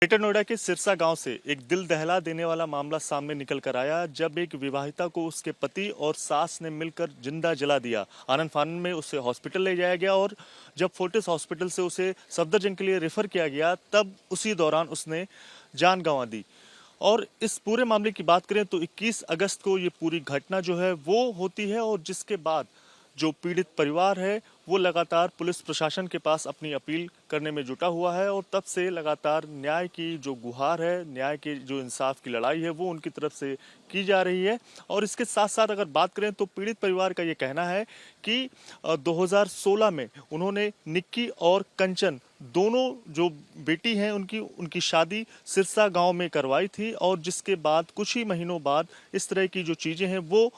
Greater Noida के सिरसा गांव से एक दिल दहला देने वाला मामला सामने निकल कर आया, जब एक विवाहिता को उसके पति और सास ने मिलकर जिंदा जला दिया। आनन फानन में उसे हॉस्पिटल ले जाया गया और जब फोर्टिस हॉस्पिटल से उसे सफदरजंग के लिए रेफर किया गया, तब उसी दौरान उसने जान गंवा दी। और इस पूरे मामले की बात करें तो 21 अगस्त को ये पूरी घटना जो है वो होती है, और जिसके बाद जो पीड़ित परिवार है वो लगातार पुलिस प्रशासन के पास अपनी अपील करने में जुटा हुआ है, और तब से लगातार न्याय की जो गुहार है, न्याय की जो इंसाफ की लड़ाई है वो उनकी तरफ से की जा रही है। और इसके साथ साथ अगर बात करें तो पीड़ित परिवार का ये कहना है कि 2016 में उन्होंने निक्की और कंचन दोनों जो बेटी हैं उनकी शादी सिरसा गांव में करवाई थी, और जिसके बाद कुछ ही महीनों बाद इस तरह की जो चीज़ें हैं वो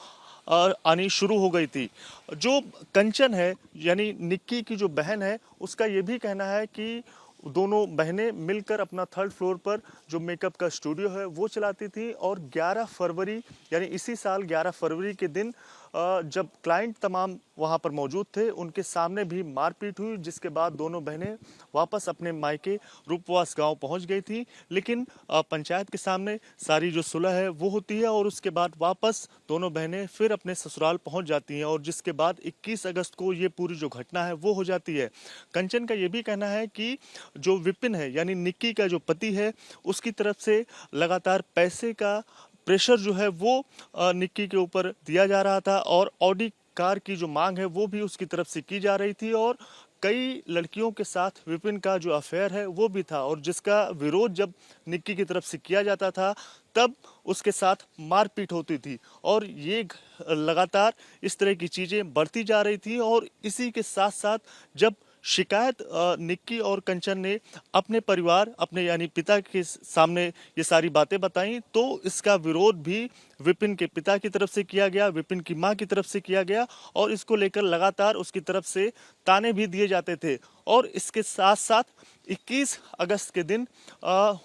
आनी शुरू हो गई थी। जो कंचन है यानी निक्की की जो बहन है, उसका ये भी कहना है कि दोनों बहनें मिलकर अपना 3rd फ्लोर पर जो मेकअप का स्टूडियो है वो चलाती थी, और 11 फरवरी यानी इसी साल 11 फरवरी के दिन जब क्लाइंट तमाम वहां पर मौजूद थे, उनके सामने भी मारपीट हुई, जिसके बाद दोनों बहनें वापस अपने मायके रूपवास गांव पहुंच गई थी। लेकिन पंचायत के सामने सारी जो सुलह है वो होती है, और उसके बाद वापस दोनों बहनें फिर अपने ससुराल पहुंच जाती हैं, और जिसके बाद 21 अगस्त को ये पूरी जो घटना है वो हो जाती है। कंचन का ये भी कहना है कि जो विपिन है यानी निक्की का जो पति है, उसकी तरफ से लगातार पैसे का प्रेशर जो है वो निक्की के ऊपर दिया जा रहा था, और ऑडी कार की जो मांग है वो भी उसकी तरफ से की जा रही थी, और कई लड़कियों के साथ विपिन का जो अफेयर है वो भी था, और जिसका विरोध जब निक्की की तरफ से किया जाता था तब उसके साथ मारपीट होती थी, और ये लगातार इस तरह की चीज़ें बढ़ती जा रही थी। और इसी के साथ साथ जब शिकायत निक्की और कंचन ने अपने परिवार, अपने यानी पिता के सामने ये सारी बातें बताई, तो इसका विरोध भी विपिन के पिता की तरफ से किया गया, विपिन की मां की तरफ से किया गया, और इसको लेकर लगातार उसकी तरफ से ताने भी दिए जाते थे। और इसके साथ साथ 21 अगस्त के दिन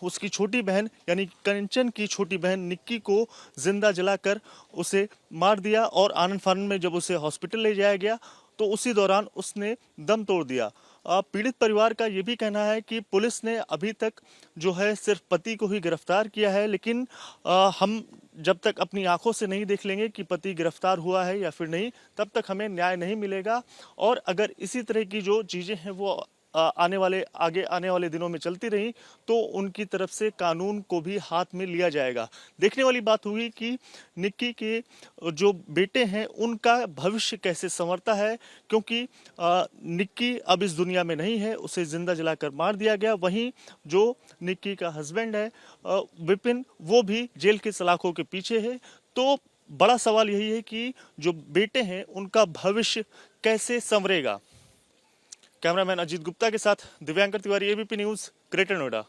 उसकी छोटी बहन यानी कंचन की छोटी बहन निक्की को जिंदा जलाकर उसे मार दिया, और आनन फानन में जब उसे हॉस्पिटल ले जाया गया तो उसी दौरान उसने दम तोड़ दिया। पीड़ित परिवार का ये भी कहना है कि पुलिस ने अभी तक जो है सिर्फ पति को ही गिरफ्तार किया है, लेकिन हम जब तक अपनी आंखों से नहीं देख लेंगे कि पति गिरफ्तार हुआ है या फिर नहीं, तब तक हमें न्याय नहीं मिलेगा। और अगर इसी तरह की जो चीज़ें हैं वो आने वाले दिनों में चलती रही तो उनकी तरफ से कानून को भी हाथ में लिया जाएगा। देखने वाली बात हुई कि निक्की के जो बेटे हैं उनका भविष्य कैसे संवरता है, क्योंकि निक्की अब इस दुनिया में नहीं है, उसे जिंदा जलाकर मार दिया गया। वहीं जो निक्की का हस्बैंड है विपिन, वो भी जेल की सलाखों के पीछे है। तो बड़ा सवाल यही है कि जो बेटे हैं उनका भविष्य कैसे संवरेगा। कैमरामैन अजीत गुप्ता के साथ Divyankar Tiwari, ABP news, greater Noida.